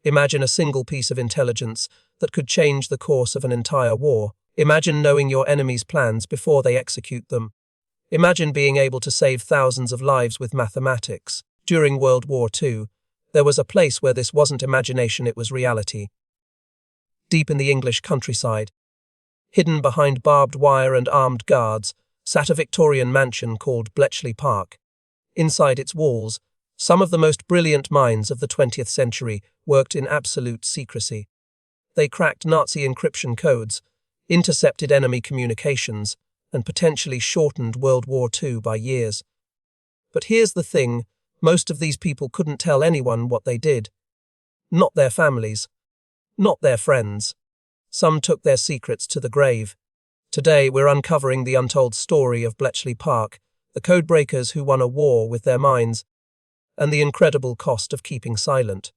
Imagine a single piece of intelligence that could change the course of an entire war. Imagine knowing your enemy's plans before they execute them. Imagine being able to save thousands of lives with mathematics. During World War II, there was a place where this wasn't imagination, it was reality. Deep in the English countryside, hidden behind barbed wire and armed guards, sat a Victorian mansion called Bletchley Park. Inside its walls, some of the most brilliant minds of the 20th century worked in absolute secrecy. They cracked Nazi encryption codes, intercepted enemy communications, and potentially shortened World War II by years. But here's the thing, most of these people couldn't tell anyone what they did. Not their families. Not their friends. Some took their secrets to the grave. Today we're uncovering the untold story of Bletchley Park, the codebreakers who won a war with their minds, and the incredible cost of keeping silent.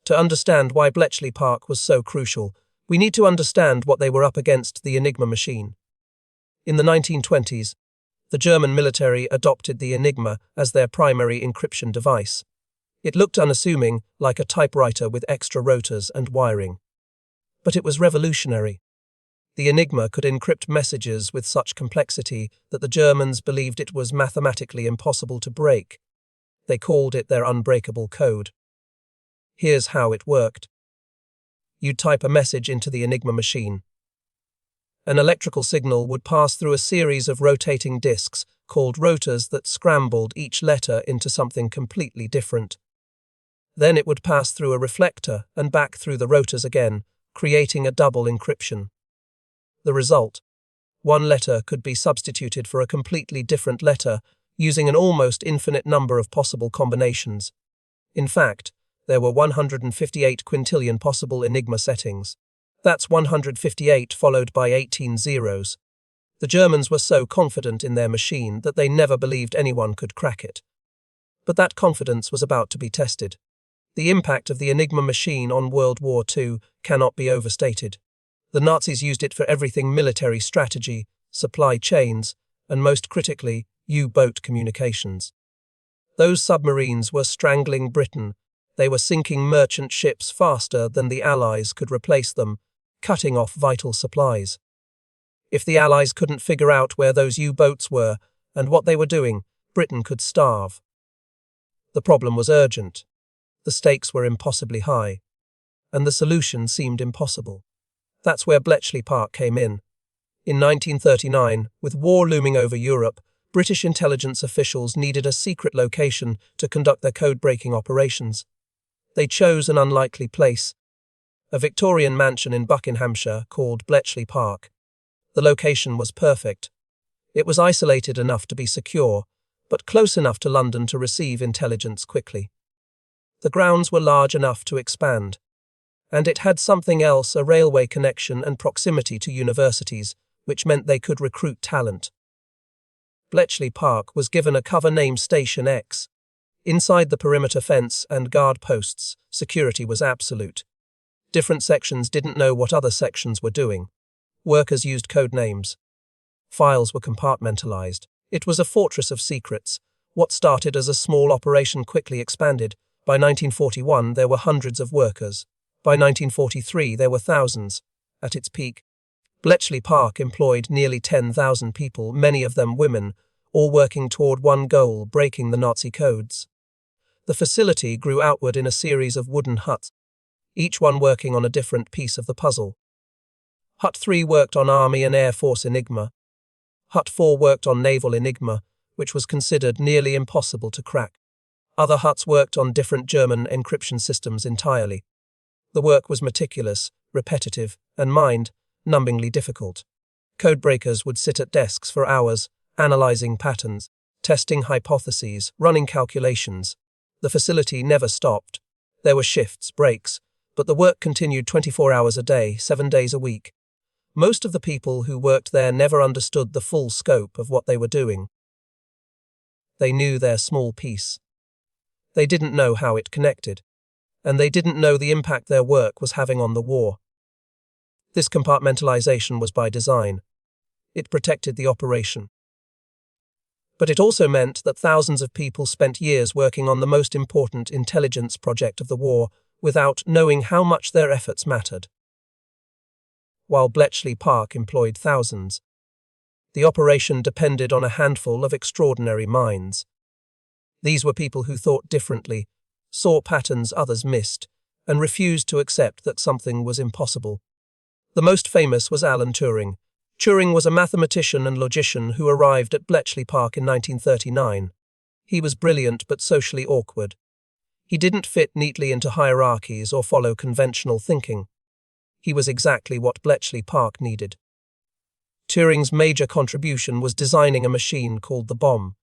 To understand why Bletchley Park was so crucial, we need to understand what they were up against: the Enigma machine. In the 1920s, the German military adopted the Enigma as their primary encryption device. It looked unassuming, like a typewriter with extra rotors and wiring. But it was revolutionary. The Enigma could encrypt messages with such complexity that the Germans believed it was mathematically impossible to break. They called it their unbreakable code. Here's how it worked. You'd type a message into the Enigma machine. An electrical signal would pass through a series of rotating disks called rotors that scrambled each letter into something completely different. Then it would pass through a reflector and back through the rotors again, creating a double encryption. The result: one letter could be substituted for a completely different letter using an almost infinite number of possible combinations. In fact, there were 158 quintillion possible Enigma settings. That's 158 followed by 18 zeros. The Germans were so confident in their machine that they never believed anyone could crack it. But that confidence was about to be tested. The impact of the Enigma machine on World War II cannot be overstated. The Nazis used it for everything: military strategy, supply chains, and most critically, U-boat communications. Those submarines were strangling Britain. They were sinking merchant ships faster than the Allies could replace them, cutting off vital supplies. If the Allies couldn't figure out where those U-boats were and what they were doing, Britain could starve. The problem was urgent. The stakes were impossibly high, and the solution seemed impossible. That's where Bletchley Park came in. In 1939, with war looming over Europe, British intelligence officials needed a secret location to conduct their code-breaking operations. They chose an unlikely place, a Victorian mansion in Buckinghamshire called Bletchley Park. The location was perfect. It was isolated enough to be secure, but close enough to London to receive intelligence quickly. The grounds were large enough to expand, and it had something else: a railway connection and proximity to universities, which meant they could recruit talent. Bletchley Park was given a cover name: Station X. Inside the perimeter fence and guard posts, security was absolute. Different sections didn't know what other sections were doing. Workers used code names. Files were compartmentalized. It was a fortress of secrets. What started as a small operation quickly expanded. By 1941, there were hundreds of workers. By 1943, there were thousands. At its peak, Bletchley Park employed nearly 10,000 people, many of them women, all working toward one goal: breaking the Nazi codes. The facility grew outward in a series of wooden huts, each one working on a different piece of the puzzle. Hut 3 worked on Army and Air Force Enigma. Hut 4 worked on Naval Enigma, which was considered nearly impossible to crack. Other huts worked on different German encryption systems entirely. The work was meticulous, repetitive, and mind-numbingly difficult. Codebreakers would sit at desks for hours, analyzing patterns, testing hypotheses, running calculations. The facility never stopped. There were shifts, breaks, but the work continued 24 hours a day, 7 days a week. Most of the people who worked there never understood the full scope of what they were doing. They knew their small piece. They didn't know how it connected, and they didn't know the impact their work was having on the war. This compartmentalization was by design. It protected the operation. But it also meant that thousands of people spent years working on the most important intelligence project of the war without knowing how much their efforts mattered. While Bletchley Park employed thousands, the operation depended on a handful of extraordinary minds. These were people who thought differently, saw patterns others missed, and refused to accept that something was impossible. The most famous was Alan Turing. Turing was a mathematician and logician who arrived at Bletchley Park in 1939. He was brilliant but socially awkward. He didn't fit neatly into hierarchies or follow conventional thinking. He was exactly what Bletchley Park needed. Turing's major contribution was designing a machine called the bomb.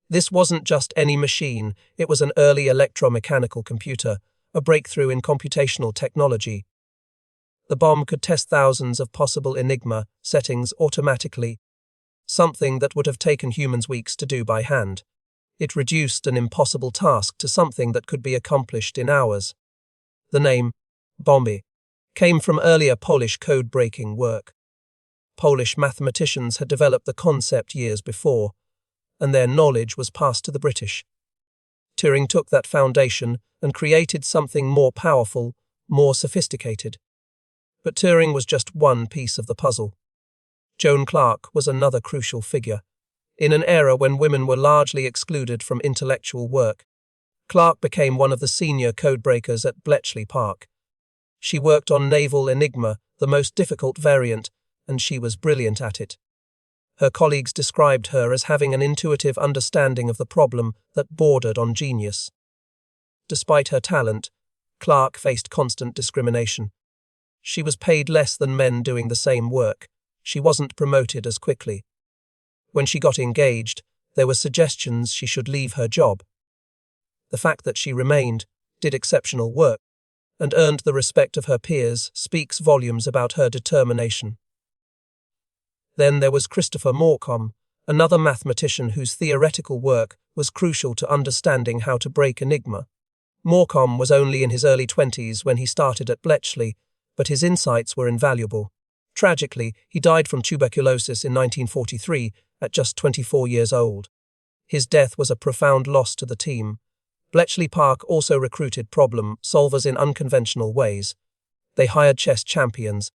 This wasn't just any machine, it was an early electromechanical computer, a breakthrough in computational technology. The bomb could test thousands of possible Enigma settings automatically, something that would have taken humans weeks to do by hand. It reduced an impossible task to something that could be accomplished in hours. The name, Bomby, came from earlier Polish code-breaking work. Polish mathematicians had developed the concept years before, and their knowledge was passed to the British. Turing took that foundation and created something more powerful, more sophisticated. But Turing was just one piece of the puzzle. Joan Clarke was another crucial figure. In an era when women were largely excluded from intellectual work, Clarke became one of the senior codebreakers at Bletchley Park. She worked on Naval Enigma, the most difficult variant, and she was brilliant at it. Her colleagues described her as having an intuitive understanding of the problem that bordered on genius. Despite her talent, Clarke faced constant discrimination. She was paid less than men doing the same work. She wasn't promoted as quickly. When she got engaged, there were suggestions she should leave her job. The fact that she remained, did exceptional work, and earned the respect of her peers speaks volumes about her determination. Then there was Christopher Morcom, another mathematician whose theoretical work was crucial to understanding how to break Enigma. Morcom was only in his early 20s when he started at Bletchley, but his insights were invaluable. Tragically, he died from tuberculosis in 1943 at just 24 years old. His death was a profound loss to the team. Bletchley Park also recruited problem solvers in unconventional ways. They hired chess champions,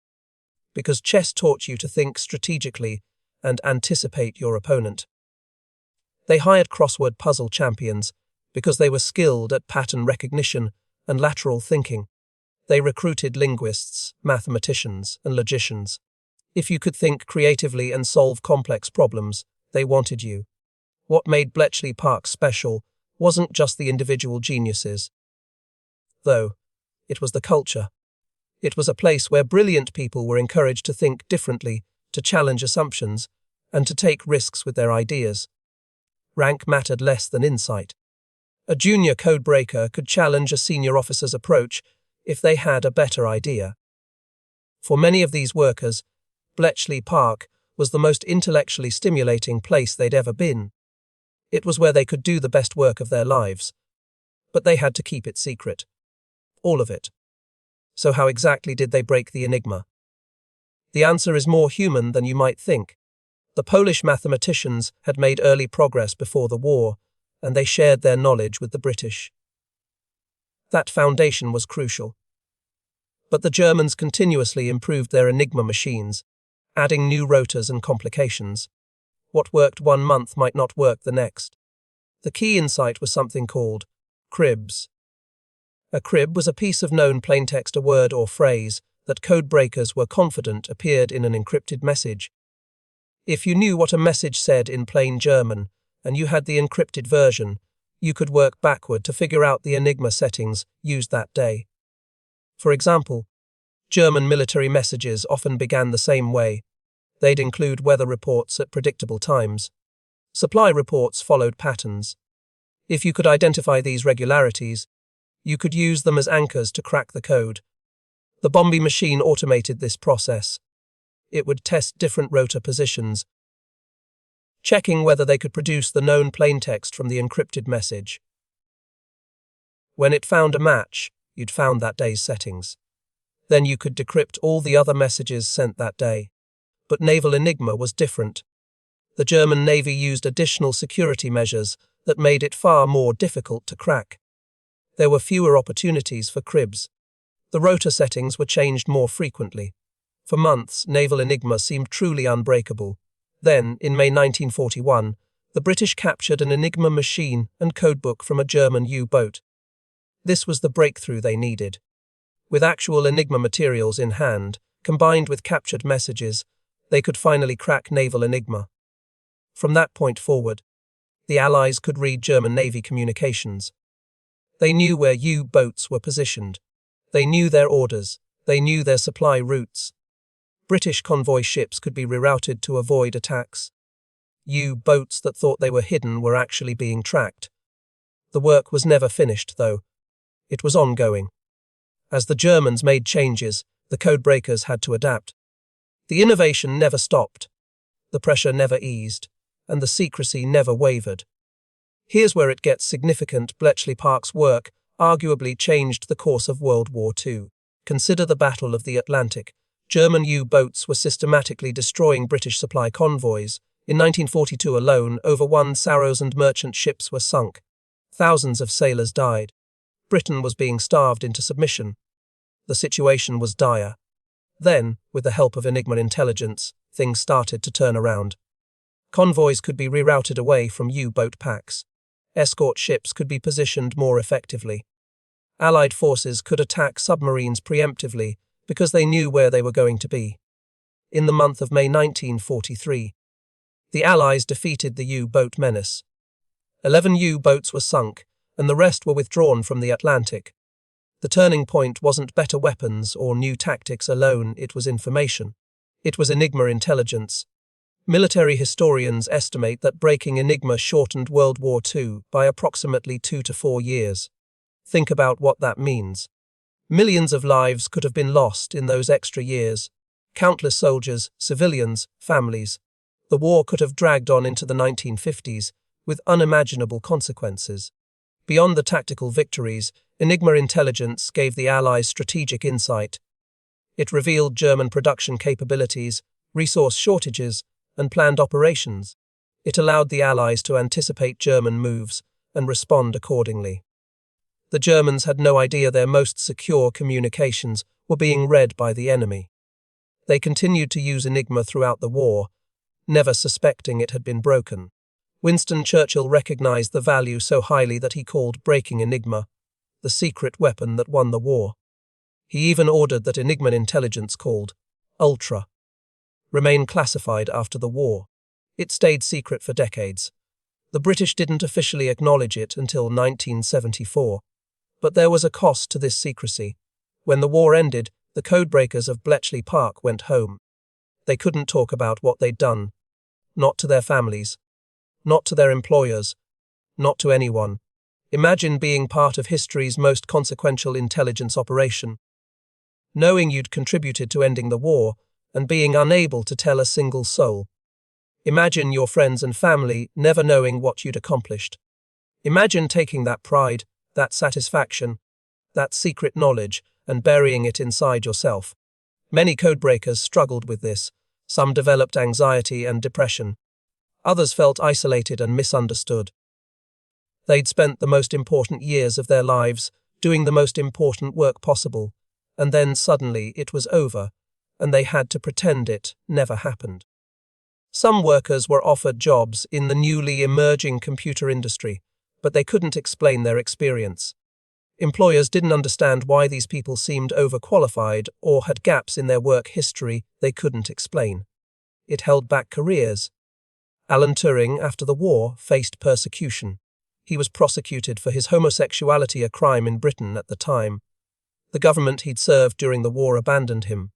because chess taught you to think strategically and anticipate your opponent. They hired crossword puzzle champions because they were skilled at pattern recognition and lateral thinking. They recruited linguists, mathematicians, and logicians. If you could think creatively and solve complex problems, they wanted you. What made Bletchley Park special wasn't just the individual geniuses, though. It was the culture. It was a place where brilliant people were encouraged to think differently, to challenge assumptions, and to take risks with their ideas. Rank mattered less than insight. A junior codebreaker could challenge a senior officer's approach if they had a better idea. For many of these workers, Bletchley Park was the most intellectually stimulating place they'd ever been. It was where they could do the best work of their lives. But they had to keep it secret. All of it. So how exactly did they break the Enigma? The answer is more human than you might think. The Polish mathematicians had made early progress before the war, and they shared their knowledge with the British. That foundation was crucial. But the Germans continuously improved their Enigma machines, adding new rotors and complications. What worked one month might not work the next. The key insight was something called cribs. A crib was a piece of known plaintext, a word or phrase that codebreakers were confident appeared in an encrypted message. If you knew what a message said in plain German, and you had the encrypted version, you could work backward to figure out the Enigma settings used that day. For example, German military messages often began the same way. They'd include weather reports at predictable times. Supply reports followed patterns. If you could identify these regularities, you could use them as anchors to crack the code. The Bomby machine automated this process. It would test different rotor positions, checking whether they could produce the known plaintext from the encrypted message. When it found a match, you'd found that day's settings. Then you could decrypt all the other messages sent that day. But Naval Enigma was different. The German Navy used additional security measures that made it far more difficult to crack. There were fewer opportunities for cribs. The rotor settings were changed more frequently. For months, Naval Enigma seemed truly unbreakable. Then, in May 1941, the British captured an Enigma machine and codebook from a German U-boat. This was the breakthrough they needed. With actual Enigma materials in hand, combined with captured messages, they could finally crack Naval Enigma. From that point forward, the Allies could read German Navy communications. They knew where U-boats were positioned. They knew their orders. They knew their supply routes. British convoy ships could be rerouted to avoid attacks. U-boats that thought they were hidden were actually being tracked. The work was never finished, though. It was ongoing. As the Germans made changes, the codebreakers had to adapt. The innovation never stopped. The pressure never eased, and the secrecy never wavered. Here's where it gets significant. Bletchley Park's work arguably changed the course of World War II. Consider the Battle of the Atlantic. German U-boats were systematically destroying British supply convoys. In 1942 alone, over 1,000 merchant ships were sunk. Thousands of sailors died. Britain was being starved into submission. The situation was dire. Then, with the help of Enigma intelligence, things started to turn around. Convoys could be rerouted away from U-boat packs. Escort ships could be positioned more effectively. Allied forces could attack submarines preemptively because they knew where they were going to be. In the month of May 1943, the Allies defeated the U-boat menace. 11 U-boats were sunk, and the rest were withdrawn from the Atlantic. The turning point wasn't better weapons or new tactics alone, it was information. It was Enigma intelligence. Military historians estimate that breaking Enigma shortened World War II by approximately 2 to 4 years. Think about what that means. Millions of lives could have been lost in those extra years. Countless soldiers, civilians, families. The war could have dragged on into the 1950s, with unimaginable consequences. Beyond the tactical victories, Enigma intelligence gave the Allies strategic insight. It revealed German production capabilities, resource shortages, and planned operations. It allowed the Allies to anticipate German moves and respond accordingly. The Germans had no idea their most secure communications were being read by the enemy. They continued to use Enigma throughout the war, never suspecting it had been broken. Winston Churchill recognized the value so highly that he called breaking Enigma the secret weapon that won the war. He even ordered that Enigma intelligence, called Ultra, remain classified after the war. It stayed secret for decades. The British didn't officially acknowledge it until 1974. But there was a cost to this secrecy. When the war ended, the codebreakers of Bletchley Park went home. They couldn't talk about what they'd done. Not to their families. Not to their employers. Not to anyone. Imagine being part of history's most consequential intelligence operation. Knowing you'd contributed to ending the war, and being unable to tell a single soul. Imagine your friends and family never knowing what you'd accomplished. Imagine taking that pride, that satisfaction, that secret knowledge, and burying it inside yourself. Many codebreakers struggled with this. Some developed anxiety and depression. Others felt isolated and misunderstood. They'd spent the most important years of their lives doing the most important work possible, and then suddenly it was over, and they had to pretend it never happened. Some workers were offered jobs in the newly emerging computer industry, but they couldn't explain their experience. Employers didn't understand why these people seemed overqualified or had gaps in their work history they couldn't explain. It held back careers. Alan Turing, after the war, faced persecution. He was prosecuted for his homosexuality, a crime in Britain at the time. The government he'd served during the war abandoned him.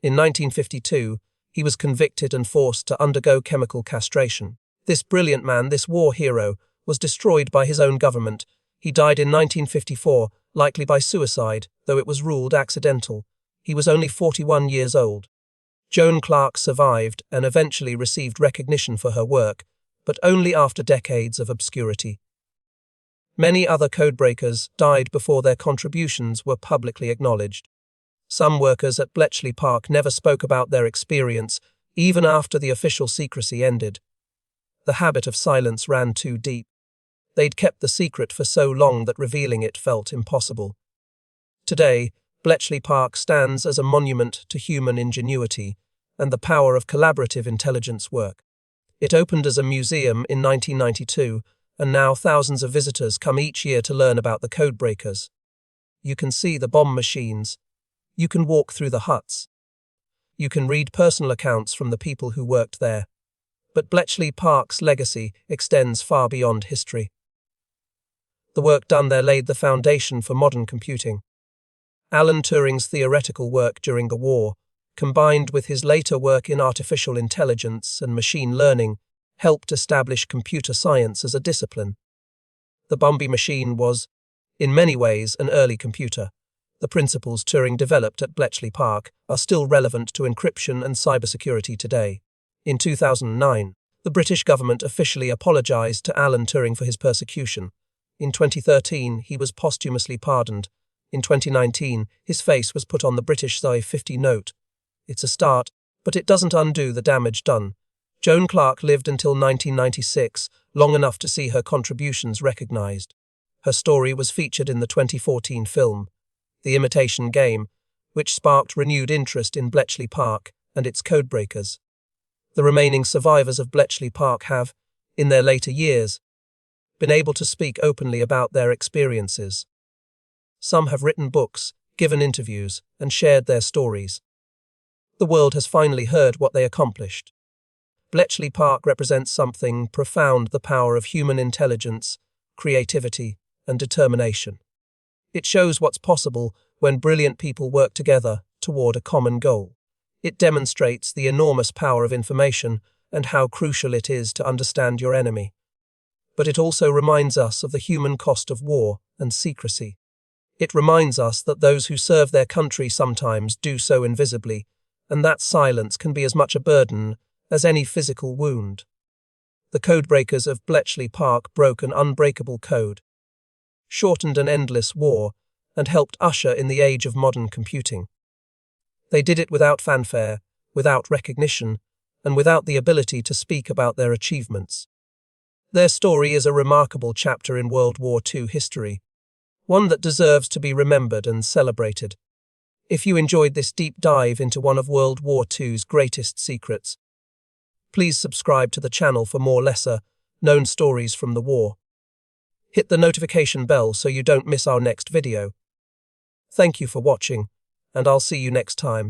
In 1952, he was convicted and forced to undergo chemical castration. This brilliant man, this war hero, was destroyed by his own government. He died in 1954, likely by suicide, though it was ruled accidental. He was only 41 years old. Joan Clark survived and eventually received recognition for her work, but only after decades of obscurity. Many other codebreakers died before their contributions were publicly acknowledged. Some workers at Bletchley Park never spoke about their experience, even after the official secrecy ended. The habit of silence ran too deep. They'd kept the secret for so long that revealing it felt impossible. Today, Bletchley Park stands as a monument to human ingenuity and the power of collaborative intelligence work. It opened as a museum in 1992, and now thousands of visitors come each year to learn about the codebreakers. You can see the bomb machines. You can walk through the huts. You can read personal accounts from the people who worked there. But Bletchley Park's legacy extends far beyond history. The work done there laid the foundation for modern computing. Alan Turing's theoretical work during the war, combined with his later work in artificial intelligence and machine learning, helped establish computer science as a discipline. The Bumby machine was, in many ways, an early computer. The principles Turing developed at Bletchley Park are still relevant to encryption and cybersecurity today. In 2009, the British government officially apologised to Alan Turing for his persecution. In 2013, he was posthumously pardoned. In 2019, his face was put on the British Sci-50 note. It's a start, but it doesn't undo the damage done. Joan Clarke lived until 1996, long enough to see her contributions recognised. Her story was featured in the 2014 film, The Imitation Game, which sparked renewed interest in Bletchley Park and its codebreakers. The remaining survivors of Bletchley Park have, in their later years, been able to speak openly about their experiences. Some have written books, given interviews, and shared their stories. The world has finally heard what they accomplished. Bletchley Park represents something profound: the power of human intelligence, creativity, and determination. It shows what's possible when brilliant people work together toward a common goal. It demonstrates the enormous power of information and how crucial it is to understand your enemy. But it also reminds us of the human cost of war and secrecy. It reminds us that those who serve their country sometimes do so invisibly, and that silence can be as much a burden as any physical wound. The codebreakers of Bletchley Park broke an unbreakable code, shortened an endless war, and helped usher in the age of modern computing. They did it without fanfare, without recognition, and without the ability to speak about their achievements. Their story is a remarkable chapter in World War II history, one that deserves to be remembered and celebrated. If you enjoyed this deep dive into one of World War II's greatest secrets, please subscribe to the channel for more lesser-known stories from the war. Hit the notification bell so you don't miss our next video. Thank you for watching, and I'll see you next time.